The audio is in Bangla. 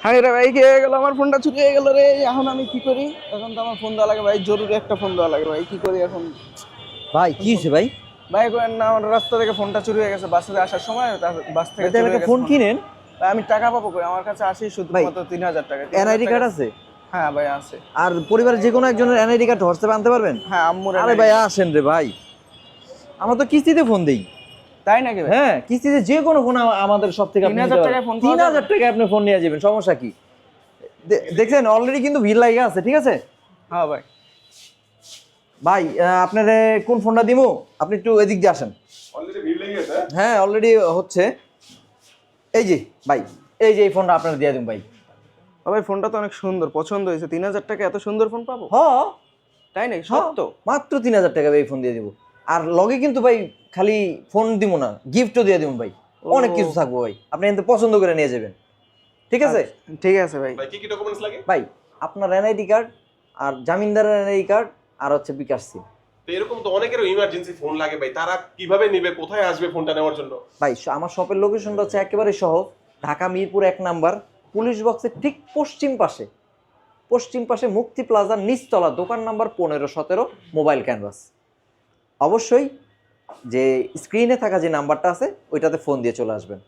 হায় রে ভাই, কি হয়ে গেল? আমার ফোনটা চুরি হয়ে গেল রে। এখন আমি কি করি? এখন তো আমার ফোন দেওয়া লাগে ভাই, জরুরি একটা ফোন দেওয়া লাগে ভাই। কি করি এখন? ভাই কি ফোন হয়েছে ভাই? ভাই করেন না, আমার রাস্তা থেকে ফোনটা চুরি হয়ে গেছে বাসে আসার সময়, বাস ভাই থেকে তাহলে চুরি একটা হয়ে গেছে ফোন ফোনটা। কিনেন। ভাই আমি টাকা পাবো কই? আমার কাছে আসি ভাই শুধুমাত্র 3,000 টাকা। তিন হাজার এনআইডি টাকা কার্ড আছে? হ্যাঁ ভাই আছে। আর পরিবারের যে কোনো একজনের এনআইডি কার্ড হোয়াটসঅ্যাপে আনতে পারবেন? হ্যাঁ, আম্মুর আরে এনআইডি ভাই কার্ড। আসেন রে ভাই, আমরা তো কিস্তিতে ফোন দেই। তাই নাকি ভাই? হ্যাঁ, কিস্তিতে যে কোনো ফোন আমাদের সব থেকে তিন আপনি নিতে হাজার পারবেন। টাকায় ফোন তিন পাওয়া যাবে? হাজার টাকায় আপনি ফোন নিয়ে যাবেন, সমস্যা কি? দেখছেন অলরেডি কিন্তু ভিড় লাগে আছে, ঠিক আছে হ্যাঁ ভাই। ভাই। আপনার কোন ফোনটা দিমু, আপনি একটু এদিক দিয়ে আসেন। অলরেডি ভিড় লেগে গেছে। হ্যাঁ অলরেডি হচ্ছে। এই যে ভাই, এই যে এই ফোনটা আপনার দিয়ে দিন ভাই। ভাই ফোনটা তো অনেক সুন্দর, পছন্দ হয়েছে। 3,000 টাকা এত সুন্দর ফোন পাবো? হ তাই নাকি? হ্যাঁ, সত্য? মাত্র 3,000 টাকা এই ফোন দিয়ে দিব। আর লগে কিন্তু ভাই খালি ফোন দিব না, গিফটও দিয়ে দিব ভাই। অনেক কিছু থাকবো ভাই, আপনি কিন্তু পছন্দ করে নিয়ে যাবেন, ঠিক আছে? আচ্ছা, ঠিক আছে ভাই। ভাই কি কি ডকুমেন্টস লাগে? ভাই আপনার এনআইডি কার্ড, আর জামিনদারের এনআইডি কার্ড, আর হচ্ছে বিকাশ সিম। তো এরকম তো অনেকেরও ইমার্জেন্সি ফোন লাগে ভাই, তারা কিভাবে নেবে, কোথায় আসবে ফোনটা নেওয়ার জন্য? ভাই আমার শপের লোকেশনটা হচ্ছে একেবারে সহজ, ঢাকা মিরপুর 1 নাম্বার, পুলিশ বক্সের ঠিক পশ্চিম পাশে মুক্তি প্লাজার নিচতলা, দোকান নাম্বার 15-17, মোবাইল ক্যানভাস। অবশ্যই যে স্ক্রিনে থাকা যে নাম্বারটা আছে ওইটাতে ফোন দিয়ে চলে আসবেন।